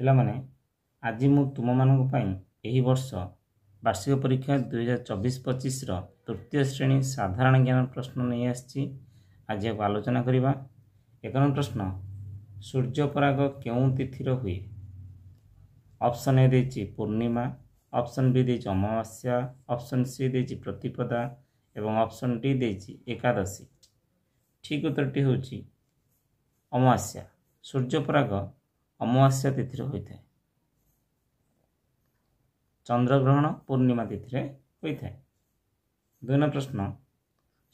ପିଲାମାନେ ଆଜି ମୁଁ ତୁମମାନଙ୍କ ପାଇଁ ଏହି ବର୍ଷ ବାର୍ଷିକ ପରୀକ୍ଷା 2024-25ର ତୃତୀୟ ଶ୍ରେଣୀ ସାଧାରଣ ଜ୍ଞାନ ପ୍ରଶ୍ନ ନେଇ ଆସିଛି। ଆଜି ଏହାକୁ ଆଲୋଚନା କରିବା। 1 ନମ୍ବର ପ୍ରଶ୍ନ, ସୂର୍ଯ୍ୟପରାଗ କେଉଁ ତିଥିର ହୁଏ? ଅପସନ୍ ଏ ଦେଇଛି ପୂର୍ଣ୍ଣିମା, ଅପସନ୍ ବି ଦେଇଛି ଅମାବାସ୍ୟା, ଅପସନ୍ ସି ଦେଇଛି ପ୍ରତିପଦା ଏବଂ ଅପସନ୍ ଡି ଦେଇଛି ଏକାଦଶୀ। ଠିକ୍ ଉତ୍ତରଟି ହେଉଛି ଅମାବାସ୍ୟା। ସୂର୍ଯ୍ୟପରାଗ ଅମାବାସ୍ୟା ତିଥିରେ ହୋଇଥାଏ। ଚନ୍ଦ୍ରଗ୍ରହଣ ପୂର୍ଣ୍ଣିମା ତିଥିରେ ହୋଇଥାଏ। 2 ନମ୍ବର ପ୍ରଶ୍ନ,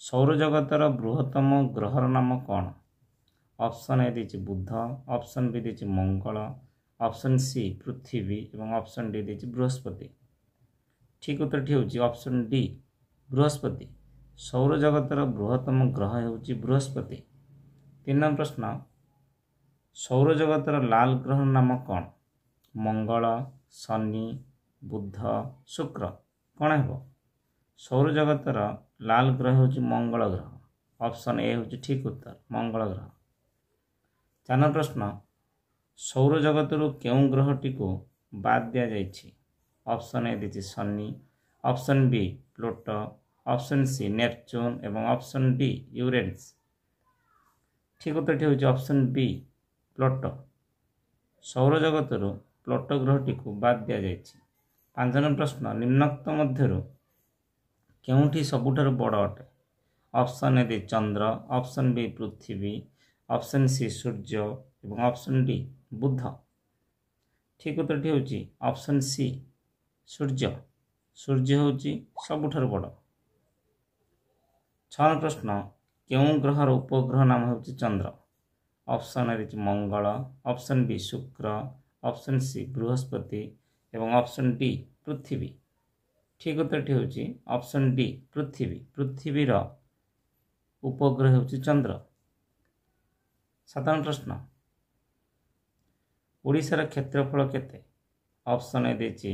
ସୌରଜଗତର ବୃହତ୍ତମ ଗ୍ରହର ନାମ କ'ଣ? ଅପସନ୍ ଏ ଦେଇଛି ବୁଧ, ଅପସନ୍ ବି ଦେଇଛି ମଙ୍ଗଳ, ଅପସନ୍ ସି ପୃଥିବୀ ଏବଂ ଅପସନ୍ ଡି ଦେଇଛି ବୃହସ୍ପତି। ଠିକ୍ ଉତ୍ତରଟି ହେଉଛି ଅପସନ୍ ଡି ବୃହସ୍ପତି। ସୌରଜଗତର ବୃହତ୍ତମ ଗ୍ରହ ହେଉଛି ବୃହସ୍ପତି। 3 ନମ୍ବର ପ୍ରଶ୍ନ, ସୌରଜଗତର ଲାଲ ଗ୍ରହର ନାମ କ'ଣ? ମଙ୍ଗଳ, ଶନି, ବୁଧ, ଶୁକ୍ର। କ'ଣ ହେବ? ସୌରଜଗତର ଲାଲ ଗ୍ରହ ହେଉଛି ମଙ୍ଗଳ ଗ୍ରହ। ଅପସନ୍ ଏ ହେଉଛି ଠିକ୍ ଉତ୍ତର, ମଙ୍ଗଳ ଗ୍ରହ। 4 ନମ୍ବର ପ୍ରଶ୍ନ, ସୌରଜଗତରୁ କେଉଁ ଗ୍ରହଟିକୁ ବାଦ୍ ଦିଆଯାଇଛି? ଅପସନ୍ ଏ ଦେଇଛି ଶନି, option B Pluto, option C Neptune ଏବଂ ଅପସନ୍ ଡି ୟୁରେନସ୍। ଠିକ୍ ଉତ୍ତରଟି ହେଉଛି ଅପସନ୍ ବି ପ୍ଲୁଟୋ। ସୌରଜଗତରୁ ପ୍ଲୁଟୋ ଗ୍ରହଟିକୁ ବାଦ୍ ଦିଆଯାଇଛି। 5 ନମ୍ବର ପ୍ରଶ୍ନ, ନିମ୍ନୋକ୍ତ ମଧ୍ୟରୁ କେଉଁଠି ସବୁଠାରୁ ବଡ଼ ଅଟେ? ଅପସନ୍ ଏ ଦେଇଛି ଚନ୍ଦ୍ର, ଅପସନ୍ ବି ପୃଥିବୀ, ଅପସନ୍ ସି ସୂର୍ଯ୍ୟ ଏବଂ ଅପସନ୍ ଡି ବୁଧ। ଠିକ୍ ଉତ୍ତରଟି ହେଉଛି ଅପସନ୍ ସି ସୂର୍ଯ୍ୟ। ସୂର୍ଯ୍ୟ ହେଉଛି ସବୁଠାରୁ ବଡ଼। 6 ନମ୍ବର ପ୍ରଶ୍ନ, କେଉଁ ଗ୍ରହର ଉପଗ୍ରହ ନାମ ହେଉଛି ଚନ୍ଦ୍ର? ଅପସନ୍ ଏ ଦେଇଛି ମଙ୍ଗଳ, ଅପସନ୍ ବି ଶୁକ୍ର, ଅପସନ୍ ସି ବୃହସ୍ପତି ଏବଂ ଅପସନ୍ ଡି ପୃଥିବୀ। ଠିକ୍ ଉତ୍ତରଟି ହେଉଛି ଅପସନ୍ ଡି ପୃଥିବୀ। ପୃଥିବୀର ଉପଗ୍ରହ ହେଉଛି ଚନ୍ଦ୍ର। 7 ନମ୍ବର ପ୍ରଶ୍ନ, ଓଡ଼ିଶାର କ୍ଷେତ୍ରଫଳ କେତେ? ଅପସନ୍ ଏ ଦେଇଛି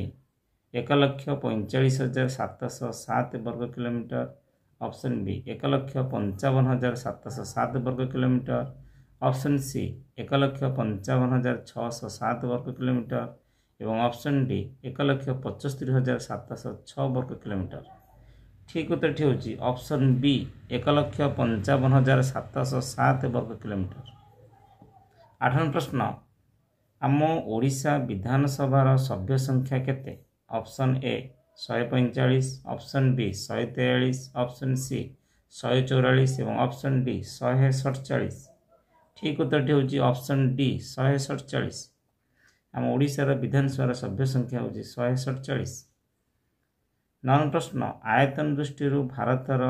1,45,707 ବର୍ଗ କିଲୋମିଟର, ଅପସନ୍ ବି 1,55,707 ବର୍ଗ କିଲୋମିଟର, ଅପସନ୍ ସି 1,55,607 ବର୍ଗ କିଲୋମିଟର ଏବଂ ଅପସନ୍ ଡି 1,75,706 ବର୍ଗ କିଲୋମିଟର। ଠିକ୍ ଉତ୍ତରଟି ହେଉଛି ଅପସନ୍ ବି 1,55,707 ବର୍ଗ କିଲୋମିଟର। 8 ନମ୍ବର ପ୍ରଶ୍ନ, ଆମ ଓଡ଼ିଶା ବିଧାନସଭାର ସଭ୍ୟ ସଂଖ୍ୟା କେତେ? Option A 145, option B 143, option C 144 ଏବଂ ଅପସନ୍ ଡି 147। ଠିକ୍ ଉତ୍ତରଟି ହେଉଛି ଅପସନ୍ ଡି 147। ଆମ ଓଡ଼ିଶାର ବିଧାନସଭାର ସଭ୍ୟ ସଂଖ୍ୟା ହେଉଛି 147। 9 ନମ୍ବର ପ୍ରଶ୍ନ, ଆୟତନ ଦୃଷ୍ଟିରୁ ଭାରତର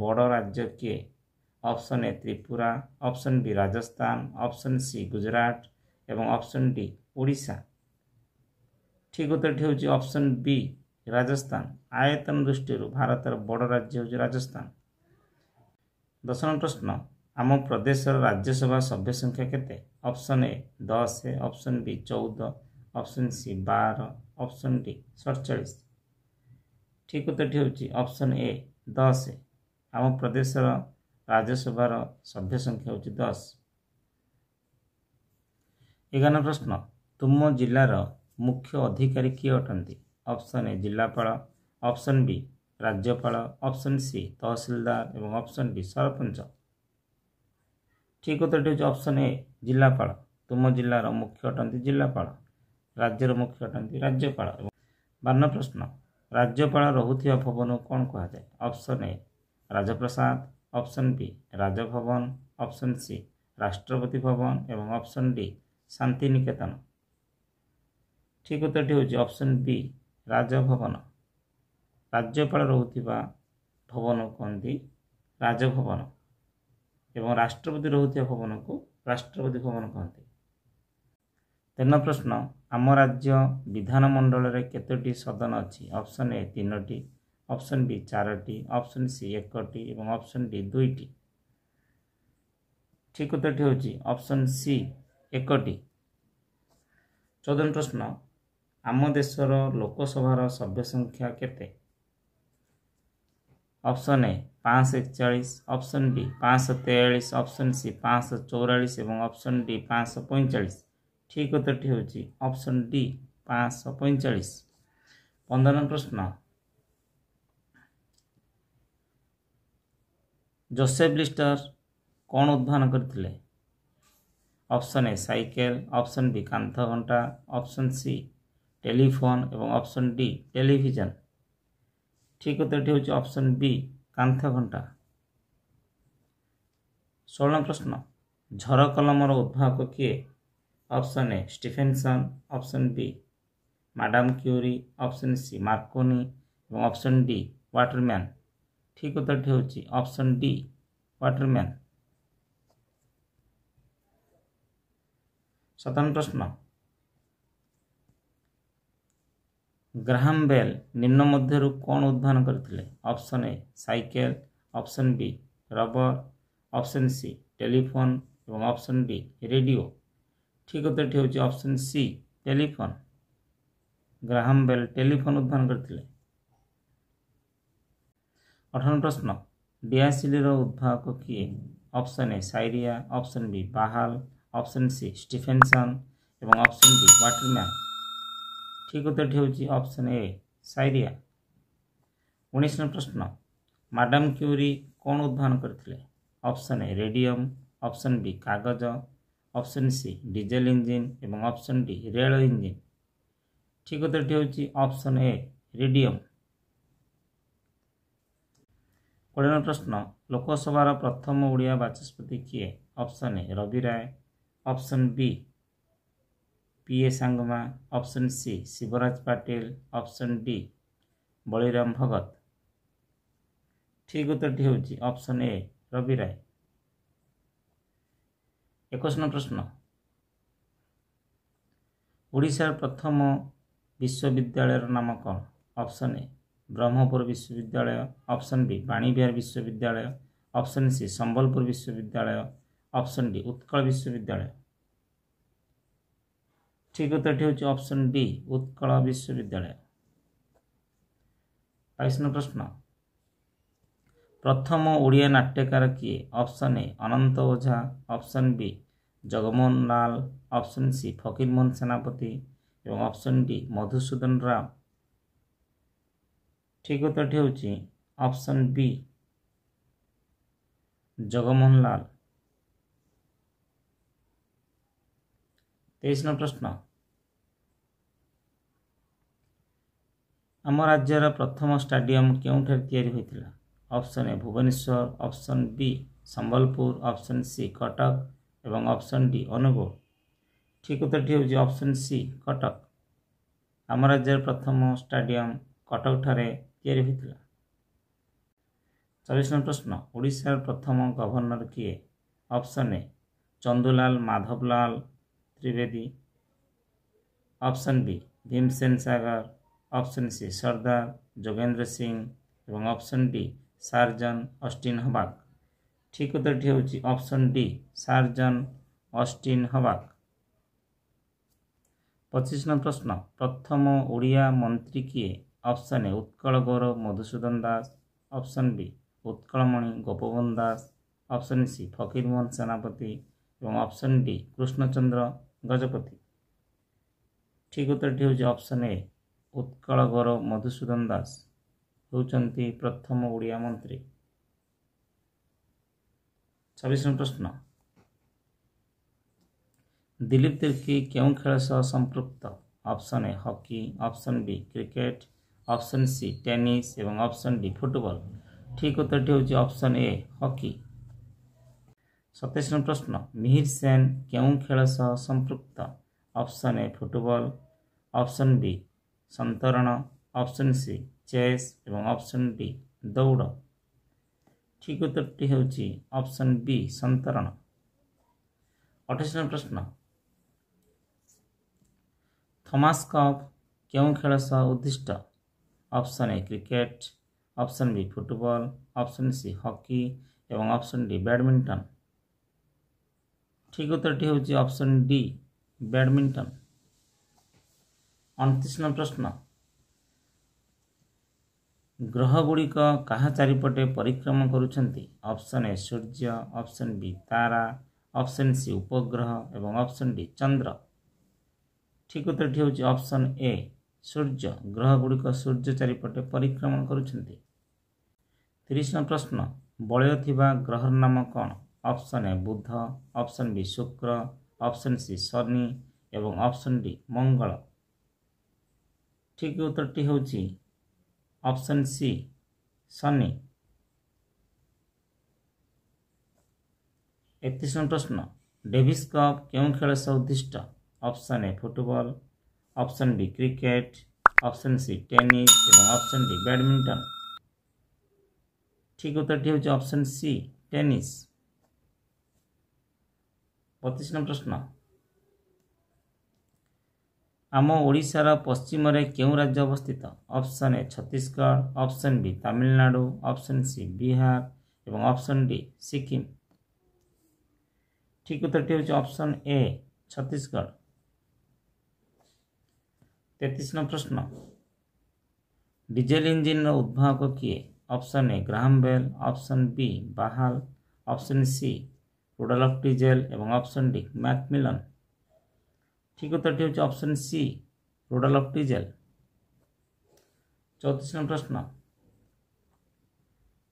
ବଡ଼ ରାଜ୍ୟ କିଏ? ଅପସନ୍ ଏ Tripura, option B Rajasthan, option C Gujarat ଏବଂ ଅପସନ୍ ଡି ଓଡ଼ିଶା। ଠିକ୍ ଉତ୍ତରଟି ହେଉଛି ଅପସନ୍ ବି ରାଜସ୍ଥାନ। ଆୟତନ ଦୃଷ୍ଟିରୁ ଭାରତର ବଡ଼ ରାଜ୍ୟ ହେଉଛି ରାଜସ୍ଥାନ। 10 ନମ୍ବର ପ୍ରଶ୍ନ, ଆମ ପ୍ରଦେଶର ରାଜ୍ୟସଭା ସଭ୍ୟ ସଂଖ୍ୟା କେତେ? Option A 10, option B 14, option C 12, option D 47। ଠିକ୍ ଉତ୍ତରଟି ହେଉଛି ଅପସନ୍ ଏ 10। ଆମ ପ୍ରଦେଶର ରାଜ୍ୟସଭାର ସଭ୍ୟ ସଂଖ୍ୟା ହେଉଛି 10। 11 ପ୍ରଶ୍ନ, ତୁମ ଜିଲ୍ଲାର ମୁଖ୍ୟ ଅଧିକାରୀ କିଏ ଅଟନ୍ତି? ଅପସନ୍ ଏ ଜିଲ୍ଲାପାଳ, ଅପସନ୍ ବି ରାଜ୍ୟପାଳ, ଅପସନ୍ ସି ତହସିଲଦାର ଏବଂ ଅପସନ୍ ଡି ସରପଞ୍ଚ। ଠିକ୍ ଉତ୍ତରଟି ହେଉଛି ଅପସନ୍ ଏ ଜିଲ୍ଲାପାଳ। ତୁମ ଜିଲ୍ଲାର ମୁଖ୍ୟ ଅଟନ୍ତି ଜିଲ୍ଲାପାଳ, ରାଜ୍ୟର ମୁଖ୍ୟ ଅଟନ୍ତି ରାଜ୍ୟପାଳ। 12 ପ୍ରଶ୍ନ, ରାଜ୍ୟପାଳ ରହୁଥିବା ଭବନକୁ କ'ଣ କୁହାଯାଏ? ଅପସନ୍ ଏ ରାଜପ୍ରସାଦ, option B Raj Bhavan, option C Rashtrapati Bhavan ଏବଂ ଅପସନ୍ ଡି ଶାନ୍ତିନିକେତନ। ଠିକ୍ ଉତ୍ତରଟି ହେଉଛି ଅପସନ୍ ବି ରାଜଭବନ। ରାଜ୍ୟପାଳ ରହୁଥିବା ଭବନକୁ କହନ୍ତି ରାଜଭବନ ଏବଂ ରାଷ୍ଟ୍ରପତି ରହୁଥିବା ଭବନକୁ ରାଷ୍ଟ୍ରପତି ଭବନ କହନ୍ତି। 13 ପ୍ରଶ୍ନ, ଆମ ରାଜ୍ୟ ବିଧାନମଣ୍ଡଳରେ କେତୋଟି ସଦନ ଅଛି? ଅପସନ୍ ଏ 3ଟି, ଅପସନ୍ ବି 4ଟି, ଅପସନ୍ ସି 1ଟି ଏବଂ ଅପସନ୍ ଡି 2ଟି। ଠିକ୍ ଉତ୍ତରଟି ହେଉଛି ଅପସନ୍ ସି 1ଟି। 14 ପ୍ରଶ୍ନ, ଆମ ଦେଶର ଲୋକସଭାର ସଭ୍ୟ ସଂଖ୍ୟା କେତେ? Option A 541, option B 543, option C 544 ଏବଂ ଅପସନ୍ ଡି 545। ଠିକ୍ ଉତ୍ତରଟି ହେଉଛି ଅପସନ୍ ଡି 545। 15 ପ୍ରଶ୍ନ, ଯୋସେଫ ଲିଷ୍ଟର କ'ଣ ଉଦ୍ଭାବନ କରିଥିଲେ? ଅପସନ୍ ଏ ସାଇକେଲ, ଅପସନ୍ ବି କାନ୍ଥ ଘଣ୍ଟା, ଅପସନ୍ ସି ଟେଲିଫୋନ୍ ଏବଂ ଅପସନ୍ ଡି ଟେଲିଭିଜନ। ଠିକ୍ ଉତ୍ତରଟି ହେଉଛି ଅପସନ୍ ବି କାନ୍ଥ ଘଣ୍ଟା। 16 ପ୍ରଶ୍ନ, ଝର କଲମର ଉଦ୍ଭାବକ କିଏ? ଅପସନ୍ ଏ Stephenson, option B madam curiae, option C Marconi ଏବଂ ଅପସନ୍ ଡି ୱାଟରମ୍ୟାନ୍। ଠିକ୍ ଉତ୍ତରଟି ହେଉଛି ଅପସନ୍ ଡି ୱାଟରମ୍ୟାନ୍। 17 ପ୍ରଶ୍ନ, ଗ୍ରାହାମ ବେଲ୍ ନିମ୍ନ ମଧ୍ୟରୁ କ'ଣ ଉଦ୍ଭାବନ କରିଥିଲେ? Option A cycle, option B rubber, option C telephone ଏବଂ ଅପସନ୍ ଡି ରେଡ଼ିଓ। ଠିକ୍ ଉତ୍ତରଟି ହେଉଛି option C telephone. Graham Bell telephone ଉଦ୍ଭାବନ କରିଥିଲେ। 18 ପ୍ରଶ୍ନ, ଡିଆସିଲିର ଉଦ୍ଭାବକ କିଏ? ଅପସନ୍ ଏ ସାଇରିଆ, ଅପସନ୍ ବି ବାହାଲ, ଅପସନ୍ ସି ଷ୍ଟିଫେନସନ୍ ଏବଂ ଅପସନ୍ ଡି ୱାଟରମ୍ୟାନ୍। ଠିକ୍ ଉତ୍ତରଟି ହେଉଛି ଅପସନ୍ ଏ ସାଇରିଆ। 19 ପ୍ରଶ୍ନ, ମାଡାମ କ୍ୟୁରି କ'ଣ ଉଦ୍ଭାବନ କରିଥିଲେ? ଅପସନ୍ ଏ ରେଡ଼ିୟମ୍, ଅପସନ୍ ବି କାଗଜ, ଅପସନ୍ ସି ଡିଜେଲ୍ ଇଞ୍ଜିନ୍ ଏବଂ ଅପସନ୍ ଡି ରେଳ ଇଞ୍ଜିନ୍। ଠିକ୍ ଉତ୍ତରଟି ହେଉଛି ଅପସନ୍ ଏ ରେଡ଼ିୟମ୍। 20 ପ୍ରଶ୍ନ, ଲୋକସଭାର ପ୍ରଥମ ଓଡ଼ିଆ ବାଚସ୍ପତି କିଏ? Option A Rabi Ray, option B P A. Sangma, option C Shivraj Patil, option D Baliram Bhagat. ଠିକ୍ ଉତ୍ତରଟି ହେଉଛି ଅପସନ୍ ଏ ରବି ରାୟ। 21 ପ୍ରଶ୍ନ, ଓଡ଼ିଶାର ପ୍ରଥମ ବିଶ୍ୱବିଦ୍ୟାଳୟର ନାମ କ'ଣ? ଅପସନ୍ ଏ ବ୍ରହ୍ମପୁର ବିଶ୍ୱବିଦ୍ୟାଳୟ, ଅପସନ୍ ବି ବାଣୀବିହାର ବିଶ୍ୱବିଦ୍ୟାଳୟ, ଅପସନ୍ ସି ସମ୍ବଲପୁର ବିଶ୍ୱବିଦ୍ୟାଳୟ, ଅପସନ୍ ଡି ଉତ୍କଳ ବିଶ୍ୱବିଦ୍ୟାଳୟ। ଠିକ୍ ଉତ୍ତରଟି ହେଉଛି ଅପସନ୍ ଡି ଉତ୍କଳ ବିଶ୍ୱବିଦ୍ୟାଳୟ। 22 ପ୍ରଶ୍ନ, ପ୍ରଥମ ଓଡ଼ିଆ ନାଟ୍ୟକାର କିଏ? Option A Ananta Ojha, option B Jagmohan Lal, option C Fakir Mohan Senapati ଏବଂ ଅପସନ୍ ଡି ମଧୁସୂଦନ ରାଓ। ଠିକ୍ ଉତ୍ତରଟି ହେଉଛି ଅପସନ୍ ବି ଜଗମୋହନ ଲାଲ। 23 ପ୍ରଶ୍ନ, ଆମ ରାଜ୍ୟର ପ୍ରଥମ ଷ୍ଟାଡିୟମ କେଉଁଠାରେ ତିଆରି ହୋଇଥିଲା? Option A Bhubaneswar, option B Sambalpur, option C Cuttack ଏବଂ ଅପସନ୍ ଡି ଅନୁଗୁଳ। ଠିକ୍ ଉତ୍ତରଟି ହେଉଛି ଅପସନ୍ ସି କଟକ। ଆମ ରାଜ୍ୟର ପ୍ରଥମ ଷ୍ଟାଡିୟମ କଟକଠାରେ ତିଆରି ହୋଇଥିଲା। 24 ପ୍ରଶ୍ନ, ଓଡ଼ିଶାର ପ୍ରଥମ ଗଭର୍ଣ୍ଣର କିଏ? Option A Chandulal Madhavlal Trivedi, option B Bhimsen Sagar, option C Sardar Jogendra Singh ଏବଂ option D sir John Austin Hubback. ଠିକ୍ ଉତ୍ତରଟି ହେଉଛି option D sir John Austin Hubback. 25 ପ୍ରଶ୍ନ, ପ୍ରଥମ ଓଡ଼ିଆ ମନ୍ତ୍ରୀ କିଏ? Option A Utkal Gourab Madhusudan Das, option B Utkalmani Gopabandhu Das, option C Fakir Mohan Senapati ଏବଂ ଅପସନ୍ ଡି କୃଷ୍ଣଚନ୍ଦ୍ର ଗଜପତି। ଠିକ୍ ଉତ୍ତରଟି ହେଉଛି ଅପସନ୍ ଏ ଉତ୍କଳ ଗୌରବ ମଧୁସୂଦନ ଦାସ ହେଉଛନ୍ତି ପ୍ରଥମ ଓଡ଼ିଆ ମନ୍ତ୍ରୀ। 26 ପ୍ରଶ୍ନ, ଦିଲ୍ଲୀପ ତିର୍କୀ କେଉଁ ଖେଳ ସହ ସମ୍ପୃକ୍ତ? Option A hockey, option B cricket, option C tennis ଏବଂ ଅପସନ୍ ଡି ଫୁଟବଲ। ଠିକ୍ ଉତ୍ତରଟି ହେଉଛି ଅପସନ୍ ଏ ହକି। 27 ପ୍ରଶ୍ନ, ମିହିର ସେନ କେଉଁ ଖେଳ ସହ ସମ୍ପୃକ୍ତ? Option A football, option B ସନ୍ତରଣ, ଅପସନ୍ ସି ଚେସ୍ ଏବଂ ଅପସନ୍ ଡି ଦୌଡ଼। ଠିକ୍ ଉତ୍ତରଟି ହେଉଛି ଅପସନ୍ ବି ସନ୍ତରଣ। 28 ପ୍ରଶ୍ନ, ଥମାସ କପ୍ କେଉଁ ଖେଳ ସହ ଉଦ୍ଦିଷ୍ଟ? Option A cricket, option B football, option C hockey ଏବଂ ଅପସନ୍ ଡି ବ୍ୟାଡମିଣ୍ଟନ। ଠିକ୍ ଉତ୍ତରଟି ହେଉଛି ଅପସନ୍ ଡି ବ୍ୟାଡମିଣ୍ଟନ। 29 ପ୍ରଶ୍ନ, ଗ୍ରହଗୁଡ଼ିକ କାହା ଚାରିପଟେ ପରିକ୍ରମା କରୁଛନ୍ତି? Option A Surya, option B Tara, option C ଉପଗ୍ରହ ଏବଂ ଅପସନ୍ ଡି ଚନ୍ଦ୍ର। ठीक उत्तरटी होची ऑप्शन ए सूर्य ग्रह गुड़िक सूर्य चारिपटे परिक्रमण करुछन्ति। 30 प्रश्न बलय थिबा ग्रहर नाम कौन? Option A Budh, option B Shukra, option C Shani एवं ऑप्शन डी मंगल। ठीक उत्तरटी होची ऑप्शन सी शनि। 31 प्रश्न डेविस कप क्यों खेल से उद्दिष्ट? Option A football, option B cricket, option C tennis एवं ऑप्शन डी बैडमिंटन। ठीक उत्तरटी होची ऑप्शन सी टेनिस। 32 प्रश्न आम ओडिशार पश्चिम रे क्यों राज्य अवस्थित? Option A Chhattisgarh, option B Tamil Nadu, option C Bihar एवं ऑप्शन डी सिक्किम। ठीक उत्तरटी होची ऑप्शन ए छत्तीसगढ़। 33 प्रश्न डीजेल इंजिन उद्भावक किए? Option A Graham Bell, option B बाहाल, ऑप्शन सी रुडोल्फ डीजेल एवं ऑप्शन डी मैकमिलन। ठीक उत्तरटी होची ऑप्शन सी रुडोल्फ डीजेल। 34 प्रश्न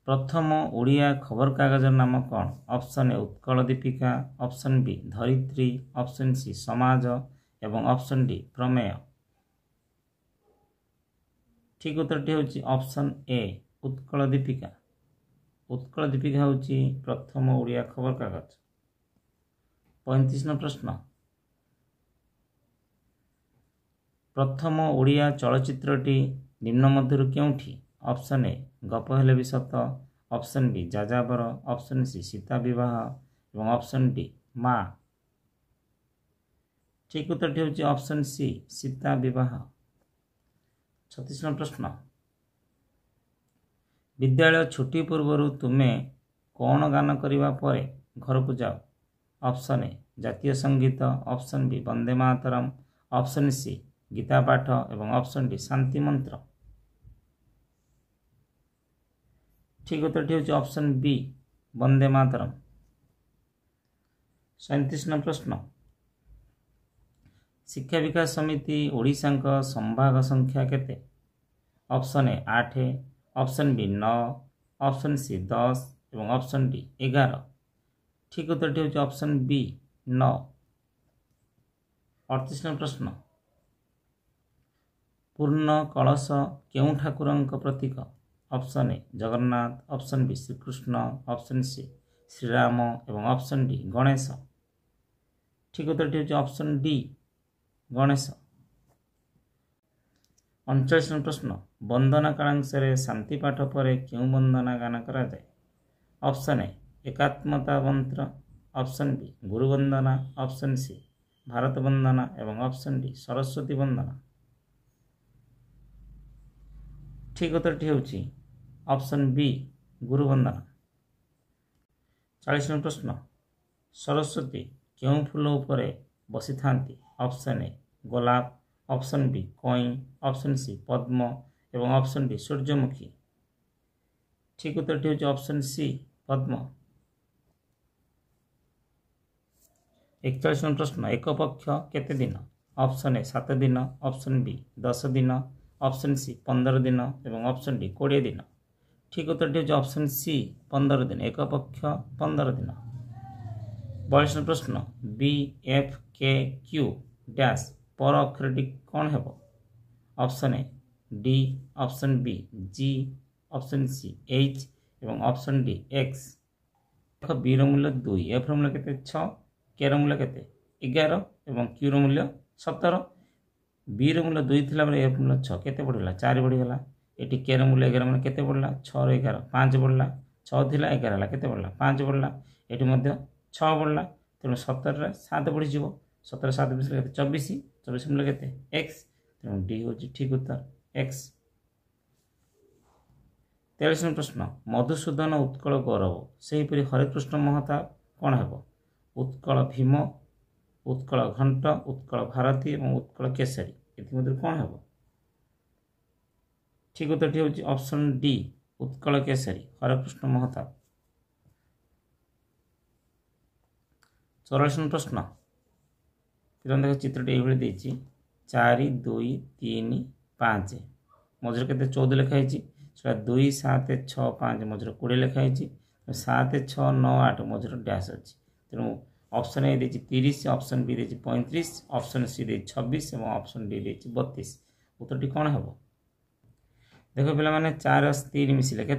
प्रथम ओडिया खबर कागज नाम कौन? Option A Utkal Dipika, option B Dharitri, option C Samaj एवं ऑप्शन डी प्रमेय। ठीक उत्तरटी होची ऑप्शन ए उत्कल दीपिका। उत्कल दीपिका होची प्रथम ओडिया खबर कागज। 35 प्रश्न प्रथम ओडिया चलचित्रटी निम्न मध्यरु केउठी? ऑप्शन ए गप हेले भी सत, option B Jajabar, option C Sita Bibaha एवं ऑप्शन डी माँ। ठीक उत्तरटी होची ऑप्शन सी सीता विवाह। 36 प्रश्न विद्यालय छुट्टी पूर्व तुम्हें कौन गान करने पर घर को जाओ? ऑप्शन ए जातीय संगीत, option B Vande Mataram, option C Gita पाठ एवं ऑप्शन डी शांति मंत्र। ठीक उत्तरटी होची ऑप्शन बी वंदे मातरम। 37 प्रश्न शिक्षा विकास समिति ओडिशा संभाग संख्या केते? Option A 8, option B 9, option C 10 एवं ऑप्शन डी 11। ठीक उत्तरटी होची ऑप्शन बी 9। 38 प्रश्न पूर्ण कलश केउं ठाकुरंक प्रतीक? Option A Jagannath, option B Shri Krishna, option C Shri Ram एवं ऑप्शन डी गणेश। ठीक उत्तरटी होची ऑप्शन डी गणेश। 39 प्रश्न वंदना कालांश शांति पाठ पर क्यों वंदना गान करा जाए? ऑप्शन ए एकात्मता मंत्र, ऑप्शन बी गुरु वंदना, ऑप्शन सी भारत वंदना एवं ऑप्शन डी सरस्वती वंदना। ठीक उत्तरटी होची ऑप्शन बी गुरु वंदना। 40 प्रश्न सरस्वती क्यों फूल उपरे बसी थांती? ऑप्शन ए गोलाप, ऑप्शन बी कई, ऑप्शन सी पद्म एवं ऑप्शन डी सूर्यमुखी। ठीक उत्तरटी होची ऑप्शन सी पद्म। 41 प्रश्न एक पक्ष केते दिन? ऑप्शन ए 7 दिन, ऑप्शन बी 10 दिन, ऑप्शन सी 15 दिन एवं ऑप्शन डी 20 दिन। ठीक उत्तरटी होची ऑप्शन सी 15 दिन। एक पक्ष 15 दिन। 42 प्रश्न B F K Q dash पर अक्षरटी कौन हेबो? Option A D, option B G, option C H एवं ऑप्शन डी एक्स। बी मूल्य 2, एफ मूल्य केते 6, के मूल्य केते 11 एवं क्यू मूल्य 17। बी मूल्य 2 थिला बेले एफ मूल्य 6 केते बढ़िला 4 बढ़िगला। एटी के मूल्य 11 माने केते बढ़ला 6 रे 11 5 बढ़ला। 6 थिला 11 ला केते बढ़ला 5 बढ़ला। एटी मध्य 6 बढ़ला तेणु 17 रे 7 बढ़ी जीवो। 17 7 20 केते 24 24 मूल्य केते एक्स तेणु डी होची ठीक उत्तर एक्स। 43 प्रश्न मधुसूदन उत्कल गौरव सेहीपरि हरिकृष्ण महताब कौन हेबो? उत्कल भीम, उत्कल घंट, उत्कल भारती और उत्कल केसरी एमध्य कौन हेबो? ठीक उत्तरटी होची ऑप्शन डी उत्कल केसरी हरिकृष्ण महताब। 44 प्रश्न देख चित्रटी ये देती 4 2 3 5 मझे के 14 लिखाई से 2 7 6 5 मझे 20 लिखाई 7 6 9 8 मझे डैश अच्छी तेणु ऑप्शन ए देती 30 ऑप्शन बी देती 35 ऑप्शन सी देती 26 और ऑप्शन डी देती 32 उत्तर टी कौन हम देख पे 4 3 मिसिले के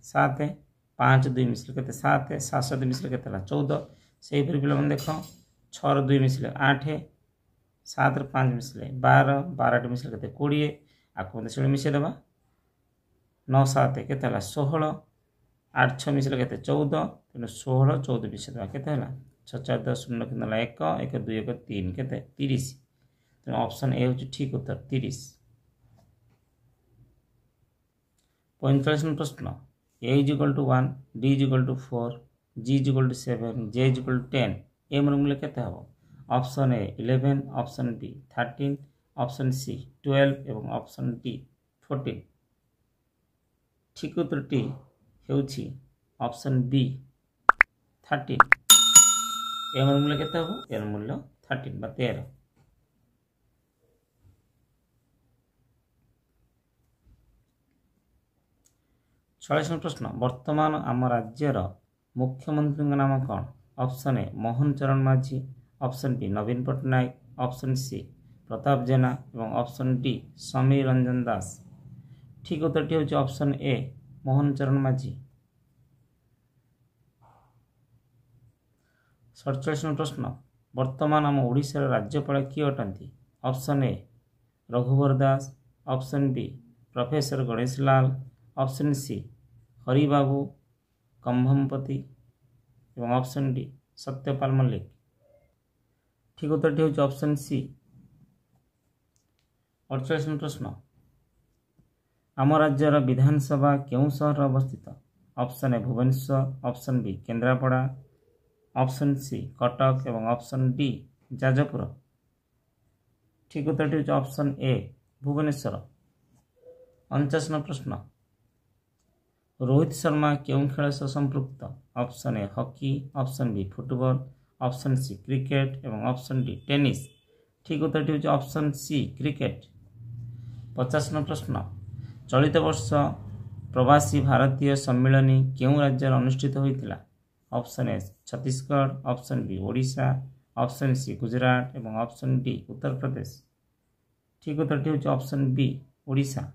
7 5 2 मिसिले के 7 7 7 मिसिले के 14 से पे देख 6 2 मिसिले 8 7 5 मिसिले 12 12 मिसिले के 20 आपको से मिसेदेवा 9 7 के 16 8 6 मिसिले के 14 तेणु 16 14 मिसेदेवा के 6 4 10 0 के 1 1 2 1 3 के 30 तेणु ऑप्शन ए हूँ ठीक उत्तर 30। 45 प्रश्न ए = 1 डी = 4 जी = 7 जे = 10 ए मूल्य केते हबो option A 11 option B 13 option C 12 एवं ऑप्शन डी 14 ठीक उत्तर टी हेउछि ऑप्शन बी 13 ए मूल्य केते हबो एर मूल्य 13 बा 13। 46 प्रश्न वर्तमान आम राज्यर मुख्यमंत्री नाम कौन ऑप्शन ए मोहन चरण माझी ऑप्शन बी नवीन पट्टनायक ऑप्शन सी प्रताप जेना और ऑप्शन डी समीर रंजन दास ठीक उत्तर हूँ ऑप्शन ए मोहन चरण माझी। 47 प्रश्न वर्तमान आम ओडिशार राज्यपाल किए अटंती option A Raghubar Das option B professor Ganesh Lal option C Haribabu Kambhampati और ऑप्शन डी सत्यपाल मल्लिक ठीक उत्तर हूँ ऑप्शन सी। 48 प्रश्न आम राज्यर विधानसभा केउं सहर अवस्थित option A Bhubaneswar option B Kendrapara option C Cuttack और ऑप्शन डी जाजपुर ठीक उत्तर हूँ ऑप्शन ए भुवनेश्वर। 49 प्रश्न रोहित शर्मा केउं खेल सह संपृक्त option A hockey option B football option C cricket और ऑप्शन डी टेनिस ठीक उत्तर हूँ ऑप्शन सी क्रिकेट। 50 प्रश्न चलित वर्ष प्रवासी भारतीय सम्मिलनी केउं राज्य अनुष्ठित होइतिला option A Chhattisgarh option B Odisha option C Gujarat और ऑप्शन डी उत्तर प्रदेश ठीक उत्तर हूँ ऑप्शन बी ओडिशा।